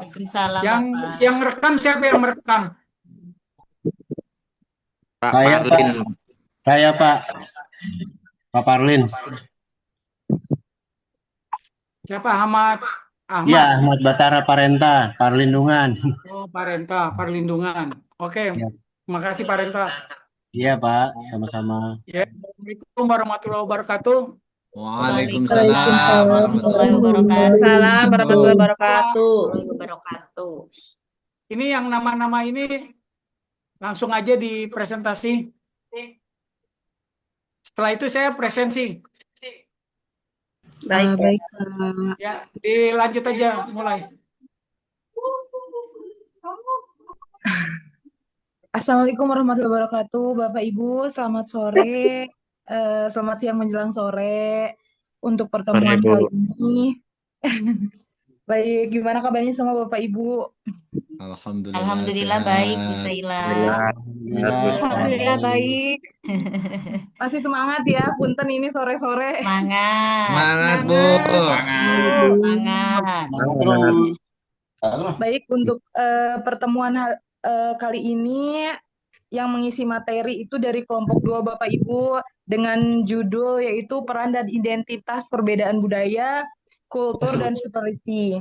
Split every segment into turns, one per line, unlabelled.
Waalaikumsalam,
Yang
Bapak.
yang rekam siapa yang merekam?
Pak
Saya Pak,
Parlin.
saya Pak, Pak Parlin.
Siapa? Ahmad
Iya,
Ahmad.
Ahmad Batara Parenta, Parlindungan.
Oh, Parenta, Perlindungan. Oke,
Ya,
terima kasih Parenta.
iya Pak, sama-sama.
Ya, Assalamualaikum warahmatullahi wabarakatuh.
Waalaikumsalam
Waalaikumsalam warahmatullahi
warahmatullahi
wabarakatuh.
Waalaikumsalam warahmatullahi
wabarakatuh.
wabarakatuh.
Warahmatullahi wabarakatuh.
Ini yang nama-nama ini langsung aja di presentasi. Setelah itu saya presensi.
Baik.
Baik, Pak.
Ya, dilanjut aja mulai.
Assalamualaikum warahmatullahi wabarakatuh, Bapak Ibu. Selamat sore, selamat siang menjelang sore untuk
Sore,
pertemuan
Bu.
kali ini. Baik, gimana kabarnya semua Bapak Ibu?
Alhamdulillah
Alhamdulillah baik, Bu
sehat.
Saila.
Alhamdulillah,
Alhamdulillah
baik.
baik. Masih semangat ya, punten ini sore-sore.
Semangat,
Semangat, Bu.
semangat.
Baik, untuk pertemuan kali ini yang mengisi materi itu dari kelompok 2 Bapak Ibu dengan judul yaitu peran dan identitas perbedaan budaya, kultur, dan spirituality.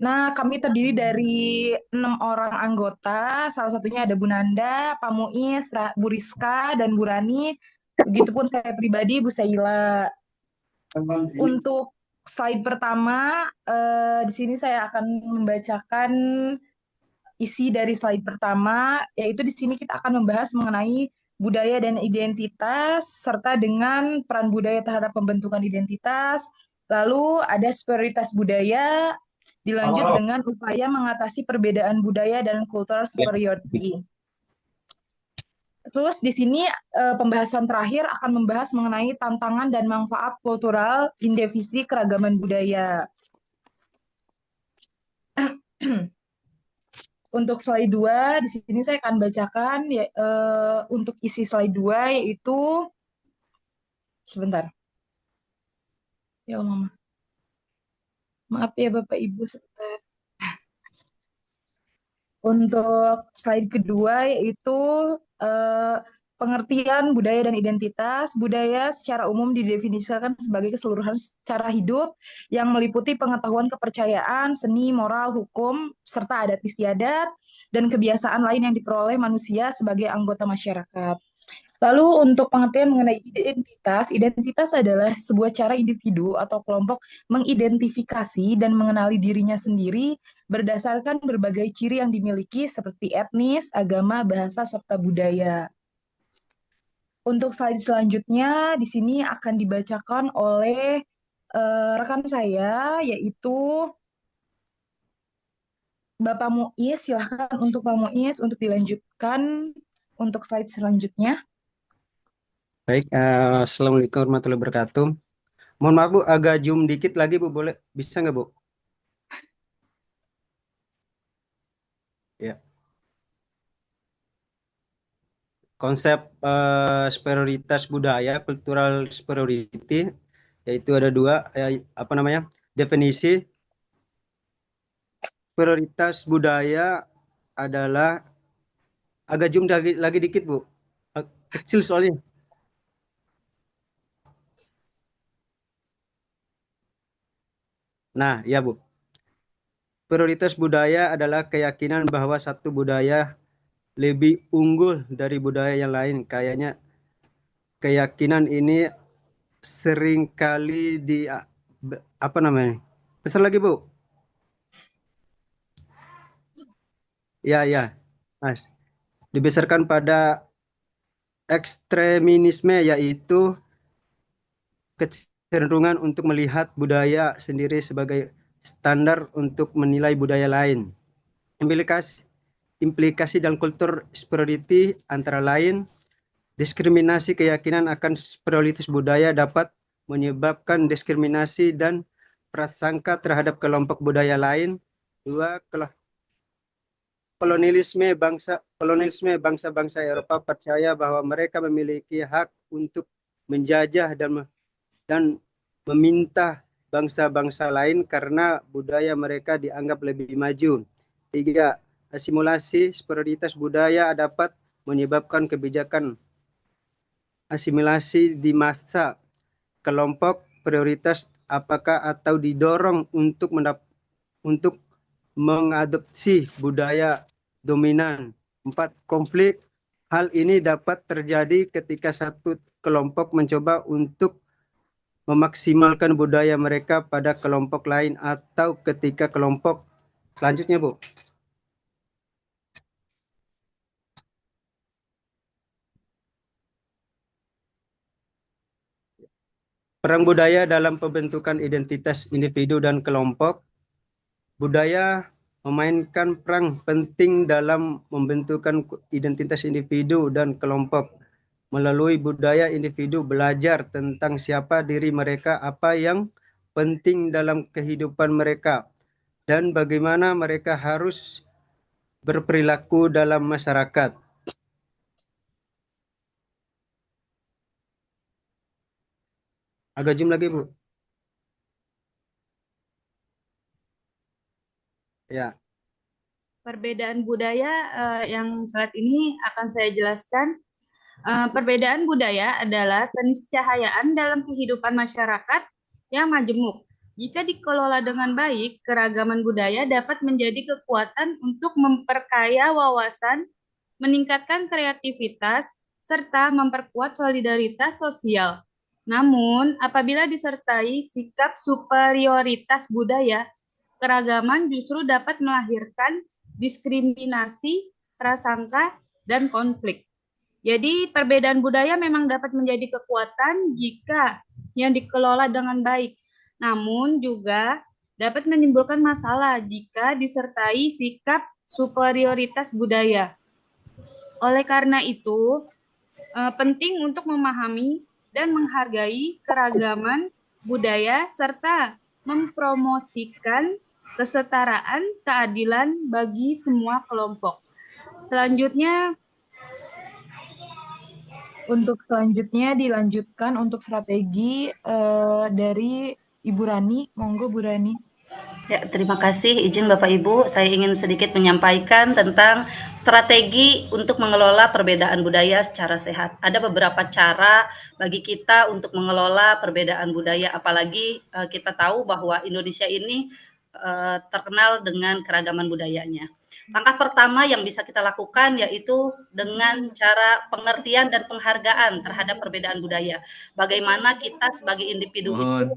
Nah, kami terdiri dari 6 orang anggota, salah satunya ada Bu Nanda, Pak Muiz, Bu Rizka, dan Bu Rani. Begitupun saya pribadi, Bu Saila. Untuk slide pertama, di sini saya akan membacakan isi dari slide pertama, yaitu di sini kita akan membahas mengenai budaya dan identitas, serta dengan peran budaya terhadap pembentukan identitas. Lalu ada spiritualitas budaya, dilanjut dengan upaya mengatasi perbedaan budaya dan cultural superiority. Terus di sini pembahasan terakhir akan membahas mengenai tantangan dan manfaat kultural in divisi keragaman budaya. Untuk slide 2, di sini saya akan bacakan ya, untuk isi slide 2 yaitu sebentar. Ya Mama. Maaf ya Bapak Ibu sebentar. Untuk slide kedua yaitu pengertian budaya dan identitas. Budaya secara umum didefinisikan sebagai keseluruhan cara hidup yang meliputi pengetahuan kepercayaan, seni, moral, hukum, serta adat istiadat, dan kebiasaan lain yang diperoleh manusia sebagai anggota masyarakat. Lalu untuk pengertian mengenai identitas, identitas adalah sebuah cara individu atau kelompok mengidentifikasi dan mengenali dirinya sendiri berdasarkan berbagai ciri yang dimiliki seperti etnis, agama, bahasa, serta budaya. Untuk slide selanjutnya, di sini akan dibacakan oleh rekan saya, yaitu Bapak Muiz. Silahkan untuk Pak Muiz untuk dilanjutkan untuk slide selanjutnya.
Baik, Assalamualaikum warahmatullahi wabarakatuh. Mohon maaf Bu, agak zoom dikit lagi Bu, boleh? Bisa nggak Bu? Ya. Konsep superioritas budaya, cultural superiority, yaitu ada dua, apa namanya? Definisi superioritas budaya adalah agak zoom lagi dikit Bu, kecil soalnya. Nah, ya Bu. Prioritas budaya adalah keyakinan bahwa satu budaya lebih unggul dari budaya yang lain. Kayaknya keyakinan ini seringkali apa namanya? Besar lagi Bu. Ya. Nah, dibesarkan pada ekstremisme, yaitu kecenderungan untuk melihat budaya sendiri sebagai standar untuk menilai budaya lain. Implikasi dalam kultur superiority antara lain diskriminasi. Keyakinan akan superioritas budaya dapat menyebabkan diskriminasi dan prasangka terhadap kelompok budaya lain. Dua, kolonialisme bangsa-bangsa Eropa percaya bahwa mereka memiliki hak untuk menjajah dan meminta bangsa-bangsa lain karena budaya mereka dianggap lebih maju. 3. Asimilasi prioritas budaya dapat menyebabkan kebijakan asimilasi di masa kelompok prioritas apakah atau didorong untuk mengadopsi budaya dominan. 4. Konflik. Hal ini dapat terjadi ketika satu kelompok mencoba untuk memaksimalkan budaya mereka pada kelompok lain atau ketika kelompok selanjutnya, Bu. Peran budaya dalam pembentukan identitas individu dan kelompok. Budaya memainkan peran penting dalam membentukan identitas individu dan kelompok. Melalui budaya, individu belajar tentang siapa diri mereka, apa yang penting dalam kehidupan mereka, dan bagaimana mereka harus berperilaku dalam masyarakat. Agak zoom lagi, Bu. Ya.
Perbedaan budaya yang saat ini akan saya jelaskan. Perbedaan budaya adalah keniscayaan dalam kehidupan masyarakat yang majemuk. Jika dikelola dengan baik, keragaman budaya dapat menjadi kekuatan untuk memperkaya wawasan, meningkatkan kreativitas, serta memperkuat solidaritas sosial. Namun, apabila disertai sikap superioritas budaya, keragaman justru dapat melahirkan diskriminasi, prasangka, dan konflik. Jadi perbedaan budaya memang dapat menjadi kekuatan jika yang dikelola dengan baik. Namun juga dapat menimbulkan masalah jika disertai sikap superioritas budaya. Oleh karena itu, penting untuk memahami dan menghargai keragaman budaya serta mempromosikan kesetaraan, keadilan bagi semua kelompok. Selanjutnya,
Untuk selanjutnya dilanjutkan untuk strategi dari Ibu Rani. Monggo Bu Rani.
Ya, terima kasih. Izin Bapak Ibu, saya ingin sedikit menyampaikan tentang strategi untuk mengelola perbedaan budaya secara sehat. Ada beberapa cara bagi kita untuk mengelola perbedaan budaya, apalagi kita tahu bahwa Indonesia ini terkenal dengan keragaman budayanya. Langkah pertama yang bisa kita lakukan yaitu dengan cara pengertian dan penghargaan terhadap perbedaan budaya. Bagaimana kita sebagai individu itu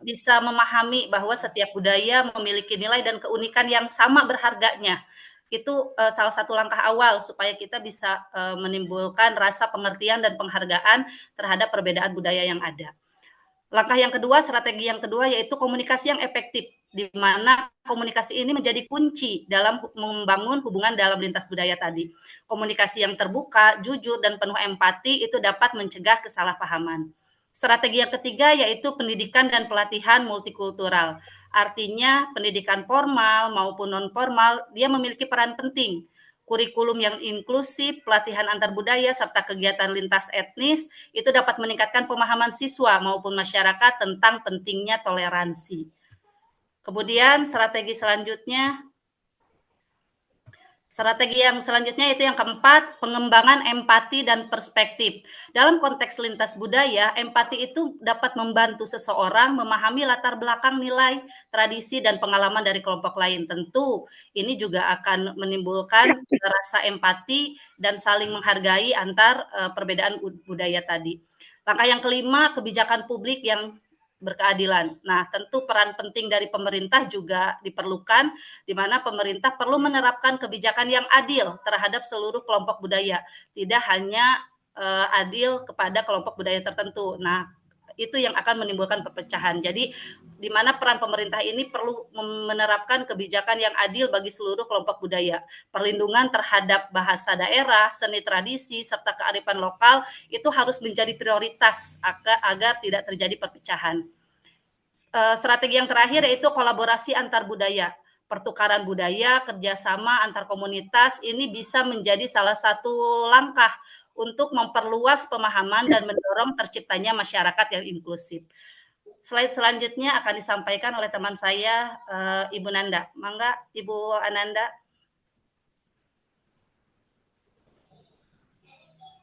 bisa memahami bahwa setiap budaya memiliki nilai dan keunikan yang sama berharganya. Itu salah satu langkah awal supaya kita bisa menimbulkan rasa pengertian dan penghargaan terhadap perbedaan budaya yang ada. Langkah yang kedua, strategi yang kedua yaitu komunikasi yang efektif, di mana komunikasi ini menjadi kunci dalam membangun hubungan dalam lintas budaya tadi. Komunikasi yang terbuka, jujur, dan penuh empati itu dapat mencegah kesalahpahaman. Strategi yang ketiga yaitu pendidikan dan pelatihan multikultural. Artinya pendidikan formal maupun non-formal, dia memiliki peran penting. Kurikulum yang inklusif, pelatihan antar budaya, serta kegiatan lintas etnis itu dapat meningkatkan pemahaman siswa maupun masyarakat tentang pentingnya toleransi. Kemudian strategi yang selanjutnya itu yang keempat, pengembangan empati dan perspektif. Dalam konteks lintas budaya, empati itu dapat membantu seseorang memahami latar belakang nilai, tradisi, dan pengalaman dari kelompok lain. Tentu ini juga akan menimbulkan rasa empati dan saling menghargai antar perbedaan budaya tadi. Langkah yang kelima, kebijakan publik yang berkeadilan. Nah, tentu peran penting dari pemerintah juga diperlukan, di mana pemerintah perlu menerapkan kebijakan yang adil terhadap seluruh kelompok budaya, tidak hanya adil kepada kelompok budaya tertentu. Nah, itu yang akan menimbulkan perpecahan. Jadi, di mana peran pemerintah ini perlu menerapkan kebijakan yang adil bagi seluruh kelompok budaya. Perlindungan terhadap bahasa daerah, seni tradisi, serta kearifan lokal itu harus menjadi prioritas agar tidak terjadi perpecahan. Strategi yang terakhir yaitu kolaborasi antar budaya. Pertukaran budaya, kerjasama antar komunitas ini bisa menjadi salah satu langkah untuk memperluas pemahaman dan mendorong terciptanya masyarakat yang inklusif. Slide selanjutnya akan disampaikan oleh teman saya, Ibu Nanda. Mangga, Ibu Ananda.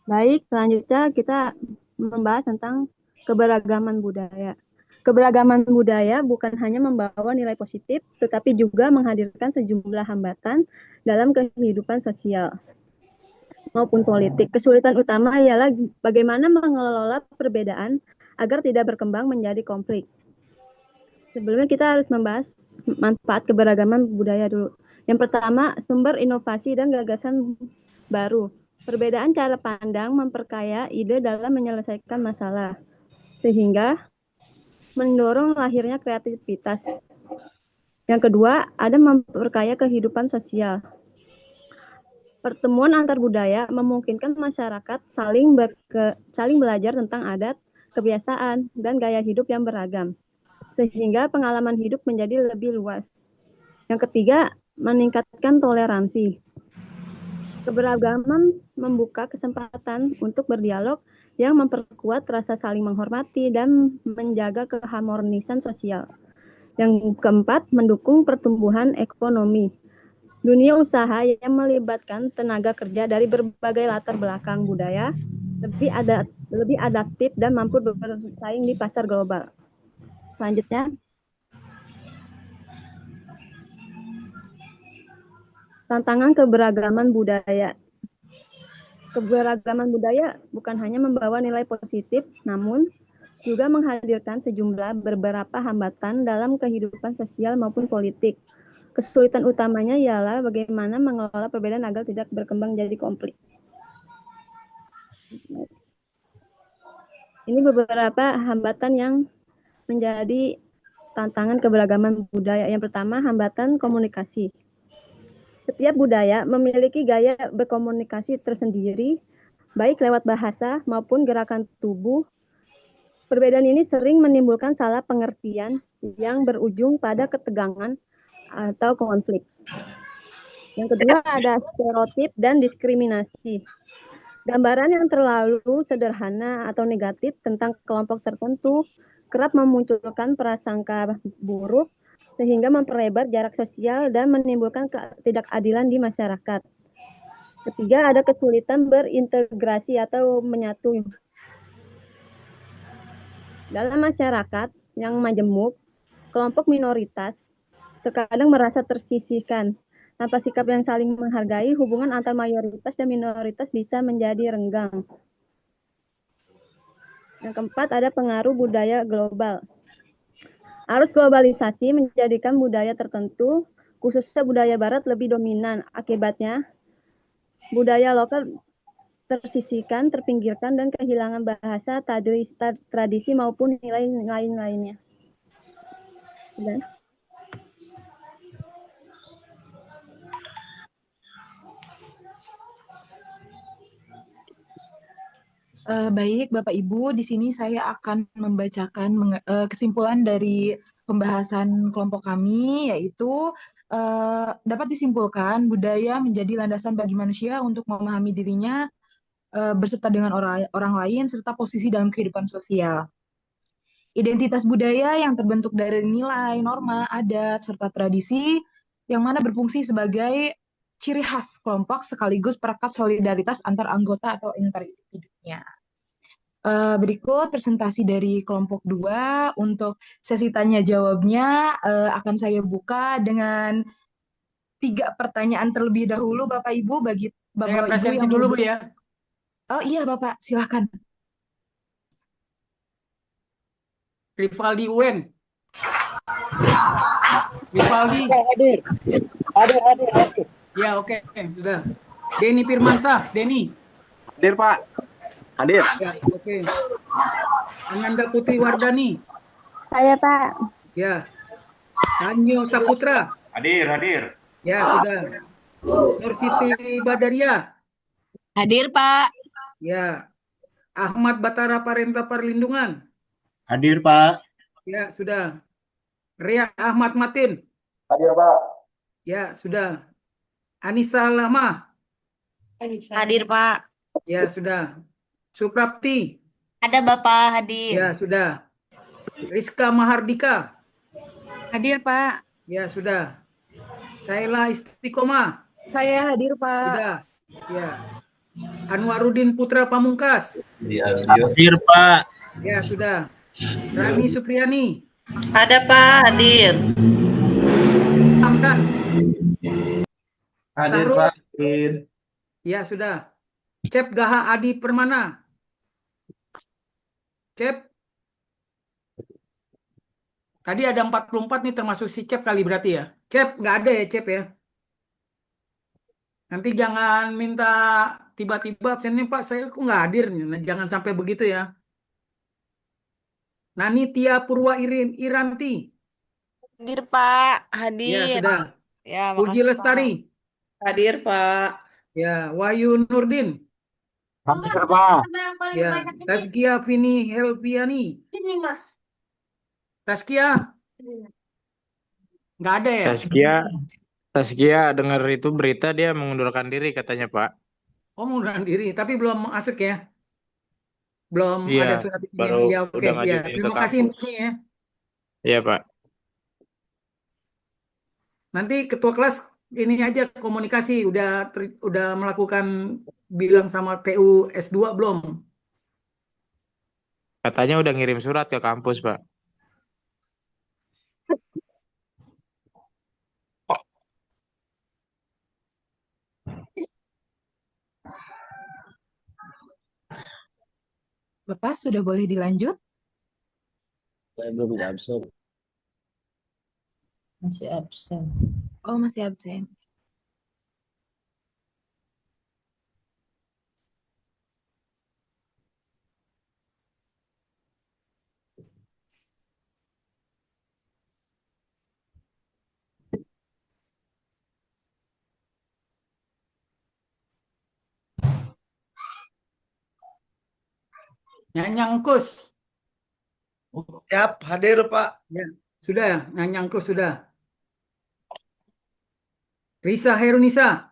Baik, selanjutnya kita membahas tentang keberagaman budaya. Keberagaman budaya bukan hanya membawa nilai positif, tetapi juga menghadirkan sejumlah hambatan dalam kehidupan sosial maupun politik. Kesulitan utama ialah bagaimana mengelola perbedaan agar tidak berkembang menjadi konflik. Sebelumnya kita harus membahas manfaat keberagaman budaya dulu. Yang pertama, sumber inovasi dan gagasan baru. Perbedaan cara pandang memperkaya ide dalam menyelesaikan masalah, sehingga mendorong lahirnya kreativitas. Yang kedua, ada memperkaya kehidupan sosial. Pertemuan antar budaya memungkinkan masyarakat saling belajar tentang adat, kebiasaan, dan gaya hidup yang beragam, sehingga pengalaman hidup menjadi lebih luas. Yang ketiga, meningkatkan toleransi. Keberagaman membuka kesempatan untuk berdialog yang memperkuat rasa saling menghormati dan menjaga keharmonisan sosial. Yang keempat, mendukung pertumbuhan ekonomi. Dunia usaha yang melibatkan tenaga kerja dari berbagai latar belakang budaya lebih adaptif dan mampu bersaing di pasar global. Selanjutnya, tantangan keberagaman budaya. Keberagaman budaya bukan hanya membawa nilai positif, namun juga menghadirkan beberapa hambatan dalam kehidupan sosial maupun politik. Kesulitan utamanya ialah bagaimana mengelola perbedaan agar tidak berkembang jadi konflik. Ini beberapa hambatan yang menjadi tantangan keberagaman budaya. Yang pertama, hambatan komunikasi. Setiap budaya memiliki gaya berkomunikasi tersendiri, baik lewat bahasa maupun gerakan tubuh. Perbedaan ini sering menimbulkan salah pengertian yang berujung pada ketegangan atau konflik. Yang kedua, ada stereotip dan diskriminasi. Gambaran yang terlalu sederhana atau negatif tentang kelompok tertentu kerap memunculkan prasangka buruk, sehingga memperlebar jarak sosial dan menimbulkan ketidakadilan di masyarakat. Ketiga, ada kesulitan berintegrasi atau menyatu. Dalam masyarakat yang majemuk, kelompok minoritas terkadang merasa tersisihkan. Tanpa sikap yang saling menghargai, hubungan antar mayoritas dan minoritas bisa menjadi renggang. Yang keempat, ada pengaruh budaya global. Arus globalisasi menjadikan budaya tertentu, khususnya budaya barat, lebih dominan. Akibatnya, budaya lokal tersisihkan, terpinggirkan, dan kehilangan bahasa, tradisi, maupun nilai-nilai lainnya.
Baik, Bapak Ibu, di sini saya akan membacakan kesimpulan dari pembahasan kelompok kami, yaitu dapat disimpulkan budaya menjadi landasan bagi manusia untuk memahami dirinya berserta dengan orang lain serta posisi dalam kehidupan sosial. Identitas budaya yang terbentuk dari nilai, norma, adat, serta tradisi yang mana berfungsi sebagai ciri khas kelompok sekaligus perekat solidaritas antar anggota atau antar individunya. Berikut presentasi dari kelompok 2. Untuk sesi tanya jawabnya akan saya buka dengan 3 pertanyaan terlebih dahulu, Bapak Ibu, bagi Bapak Ibu yang
dulu Bu ya.
Oh iya Bapak, silakan.
Rivaldi UN. Rivaldi.
Hadir.
Ya, oke, sudah. Denny Firmansyah, Denny.
Hadir, Pak. Hadir.
Ya, oke. Ananda Putri Wardani.
Saya, Pak.
Ya. Sanyo Saputra.
Hadir.
Ya, sudah. Nur Siti Badaria.
Hadir, Pak.
Ya. Ahmad Batara Parenta Perlindungan.
Hadir, Pak.
Ya, sudah. Ria Ahmad Matin.
Hadir, Pak.
Ya, sudah. Anissa Lama.
Hadir, Pak.
Ya, sudah. Suprapti.
Ada Bapak hadir.
Ya, sudah. Rizka Mahardika.
Hadir, Pak.
Ya, sudah. Saila Istiqomah.
Saya hadir, Pak.
Sudah. Ya. Anwarudin Putra Pamungkas.
Hadir, Pak.
Ya, sudah. Rani Supriyani.
Ada Pak, hadir.
Hamdan.
Hadir,
Sahrul.
Pak. Hadir.
Ya, sudah. Cep Gaha Adi Permana. Cep. Tadi ada 44 nih termasuk si Cep kali berarti ya. Cep, nggak ada ya Cep ya. Nanti jangan minta tiba-tiba absennya Pak, saya kok nggak hadir. Jangan sampai begitu ya. Nani Tia Purwa Iranti.
Hadir, Pak.
Ya,
Hadir.
sudah.
Ya,
Puji
makasih, Pak.
Lestari.
Hadir, Pak.
Ya, Wahyu Nurdin.
Hadir, Pak.
Ya, Tazkia Vini Helviani. Tazkia, nggak ada ya?
Taskia dengar itu berita dia mengundurkan diri katanya, Pak.
Oh, mengundurkan diri, tapi belum masuk ya? Belum
Iya,
ada surat ini.
baru
Ya, oke.
udah
Ya,
ngajuin ke
terima kasih
kampus.
infonya ya.
Iya, Pak.
Nanti ketua kelas ini aja komunikasi udah melakukan bilang sama TU S2 belum?
Katanya udah ngirim surat ke kampus, Pak.
Bapak sudah boleh dilanjut?
Saya belum absen.
Masih absen.
Oh, masih absen.
Nyanyangkus.
Siap, hadir, Pak.
Ya, sudah ya, Nyanyangkus sudah. Risa Herunisa.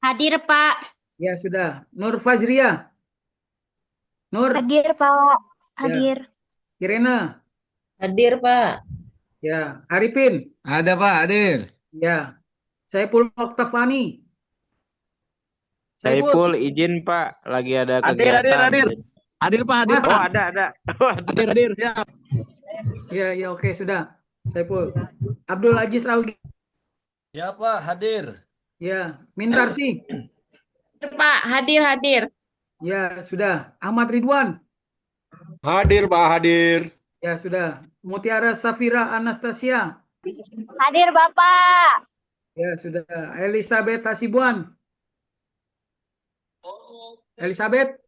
Hadir, Pak.
Ya, sudah. Nur Fajria. Nur.
Hadir, Pak.
Ya. Kirena.
Hadir Pak.
Ya, Arifin.
Ada Pak, hadir.
Ya. Saiful Oktavani.
Saiful izin, Pak, lagi ada kegiatan.
Hadir Pak, hadir
Oh,
Pak.
ada.
Hadir, siap.
Ya, oke, sudah. Saiful. Abdul Aziz Algi.
Ya Pak, hadir.
Ya, Mintarsi.
Pak, hadir.
Ya, sudah. Ahmad Ridwan.
Hadir Pak, hadir.
Ya, sudah. Mutiara Safira Anastasia.
Hadir, Bapak.
Ya, sudah. Elizabeth Hasibuan. Elizabeth.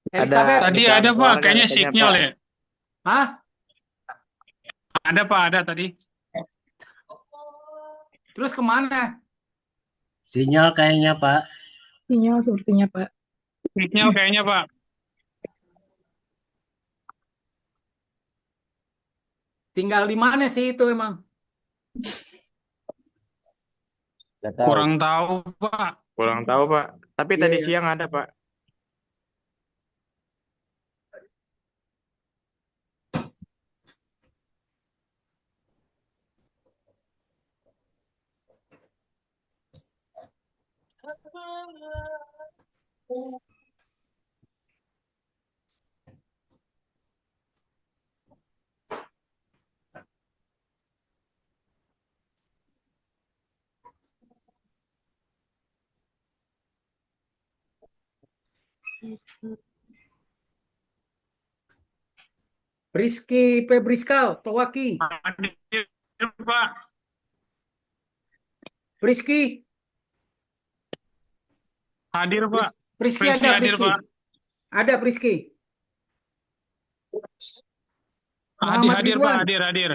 Tadi ada Pak, kayaknya
katanya,
signal
Pak.
ya.
Hah?
Ada Pak, ada tadi.
Terus kemana?
Sinyal kayaknya, Pak.
Sinyal sepertinya, Pak.
Signal kayaknya Pak.
Tinggal di mana sih itu emang?
Nggak tahu.
Kurang tahu Pak.
Kurang tahu, Pak. Tapi
Iya,
tadi
iya.
siang ada, Pak.
Rizky Febriskal, Towaki.
Hadir Pak.
Rizky.
Hadir Pak.
Rizky
Rizky
ada,
hadir
Rizky.
Pak.
Ada, Rizky.
Hadir,
Muhammad
hadir
Ridwan.
Pak, hadir.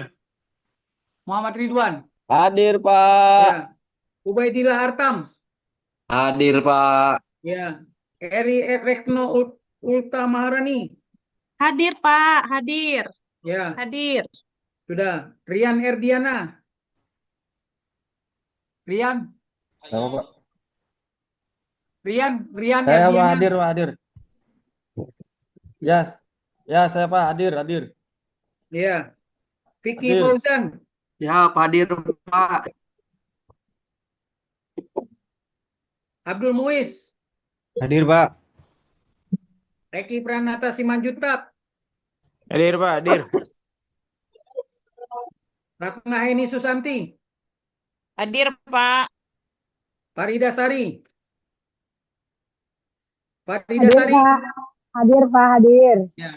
Muhammad Ridwan.
Hadir, Pak.
Ya. Ubaidillah Artam.
Hadir, Pak.
Ya. Eri Rekno Ulta Maharani.
Hadir, Pak. Hadir.
Ya,
Hadir.
sudah. Rian Erdiana. Rian.
Sama, Pak.
Rian
Saya, Pak,
Erdiana.
hadir. Ya, saya, Pak, hadir.
Ya. Vicky
Hadir.
Fauzan.
Siap, hadir Pak.
Abdul Muiz.
Hadir, Pak.
Eki Pranata Simanjuntak.
Hadir Pak, hadir.
Ratna Heni Susanti.
Hadir, Pak.
Farida Sari. Farida
Hadir,
Sari.
Pak. Hadir, Pak. Hadir.
Ya.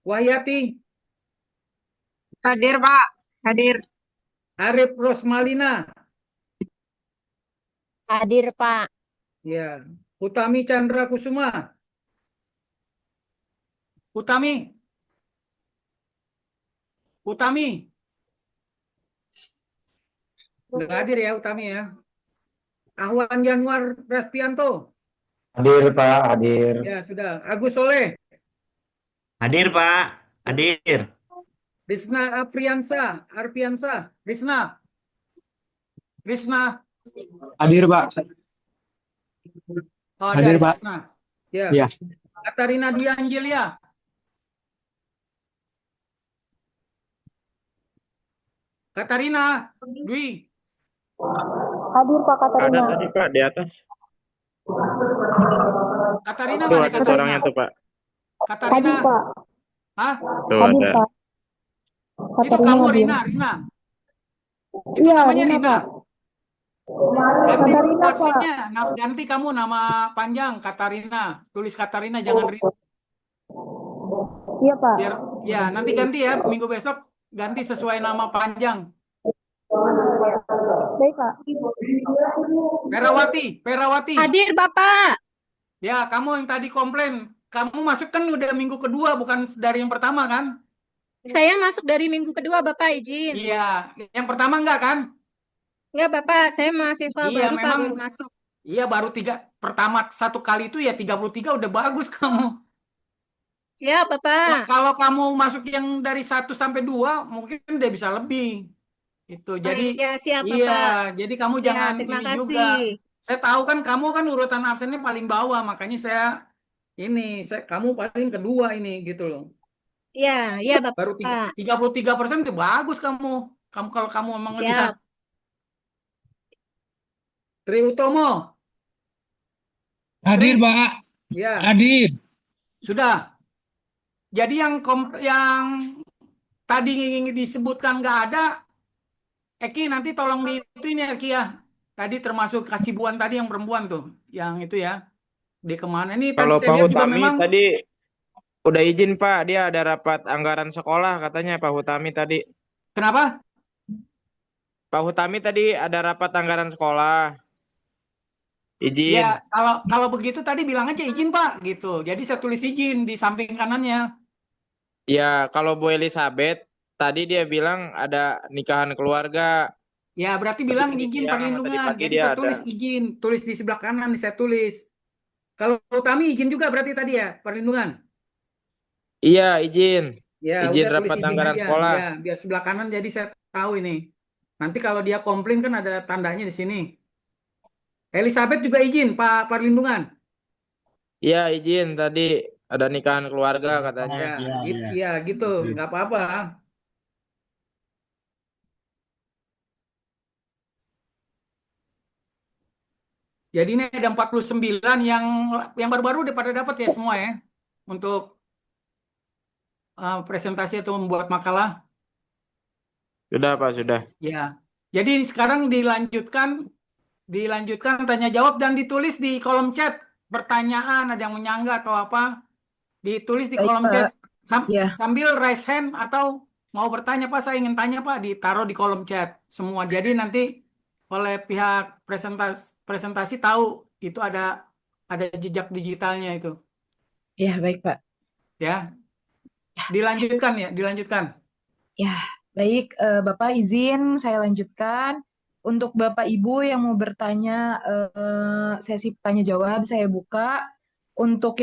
Wahyati.
Hadir, Pak. Hadir.
Arif Rosmalina.
Hadir, Pak.
Ya. Utami Chandra Kusuma. Utami. Utami. Nggak hadir ya Utami ya. Ahwan Januar Rastianto.
Hadir Pak, hadir.
Ya sudah. Agus Soleh.
Hadir Pak, hadir.
Risna Arfiansa. Risna.
Hadir Pak.
Oh,
Hadir,
ada
Pak.
Risna. Ya.
Ya.
Katarina Dwi Angelia. Katarina Dwi.
Hadir, Pak Katarina.
Ada tadi Pak di atas.
Katarina
Tuh
mana
ada tuh orangnya tuh Pak.
Katarina.
Hadir, Pak.
Hah?
Tuh
Hadir,
ada.
Pak.
Itu
Katarina
kamu
hadir.
Rina. Itu
Iya,
namanya
Rina,
Rina.
Pak.
Ganti
Katarina, Pak.
aslinya. Ganti kamu nama panjang Katarina. Tulis Katarina jangan Rina.
Iya, Pak.
Biar ya nanti ganti ya minggu besok ganti sesuai nama panjang.
Baik, Pak.
Perawati.
Hadir, Bapak.
Ya, kamu yang tadi komplain. Kamu masuk kan udah minggu kedua bukan dari yang pertama kan?
Saya masuk dari minggu kedua, Bapak, izin.
Iya, yang pertama enggak kan?
Enggak, Bapak. Saya mahasiswa
Iya,
baru, Pak,
memang.
baru masuk.
Iya, baru pertama satu kali itu ya 33 udah bagus kamu.
Siap, Bapak.
Kalau kamu masuk yang dari 1 sampai 2 mungkin udah bisa lebih. Itu. Jadi
iya, siap,
iya,
Bapak.
jadi kamu
Ya,
jangan
terima
ini
kasih.
juga. Saya tahu kan kamu kan urutan absennya paling bawah, makanya kamu paling kedua ini gitu loh.
Iya, iya, Bapak.
Baru 33% itu bagus kamu. Kalau kamu memang
Siap.
ngelihat. Tri Utomo.
Hadir
Tri.
Pak,
Ya,
hadir.
sudah. Jadi yang tadi disebutkan nggak ada, Eki nanti tolong di itu ini Eki ya. Tadi termasuk Kasibuan tadi yang perempuan tuh, yang itu ya. Di kemana ini? Tadi
Kalau
saya
Pak
lihat juga
Hutami
memang.
tadi udah izin Pak, dia ada rapat anggaran sekolah katanya Pak Hutami tadi.
Kenapa?
Pak Hutami tadi ada rapat anggaran sekolah. Izin.
Ya, kalau begitu tadi bilang aja izin Pak gitu. Jadi saya tulis izin di samping kanannya.
Ya, kalau Bu Elizabeth tadi dia bilang ada nikahan keluarga.
Ya, berarti bilang
tadi
izin
siang sama tadi
perlindungan.
pagi
Jadi
dia
saya
ada.
tulis izin, tulis di sebelah kanan saya tulis. Kalau Utami izin juga berarti tadi ya, perlindungan.
Iya, izin.
Ya,
Izin
udah tulis
rapat
izin
anggaran
aja.
sekolah.
Ya, biar sebelah kanan jadi saya tahu ini. Nanti kalau dia komplain kan ada tandanya di sini. Elizabeth juga izin, Pak Perlindungan.
Iya, izin tadi ada nikahan keluarga katanya.
Ya, gitu, nggak apa-apa. Jadi ini ada 49 yang baru-baru udah pada dapat ya semua ya untuk presentasi atau membuat makalah.
Sudah Pak, sudah.
Ya. Jadi sekarang dilanjutkan tanya jawab dan ditulis di kolom chat pertanyaan, ada yang menyanggah atau apa, ditulis di
Baik,
kolom
Pak.
chat
Ya.
sambil raise hand atau mau bertanya Pak, saya ingin tanya Pak, ditaruh di kolom chat semua. Jadi nanti oleh pihak presentasi tahu itu ada jejak digitalnya itu.
Ya, baik, Pak.
Ya. Dilanjutkan.
Ya, baik, Bapak izin saya lanjutkan. Untuk Bapak Ibu yang mau bertanya, sesi tanya jawab saya buka. Untuk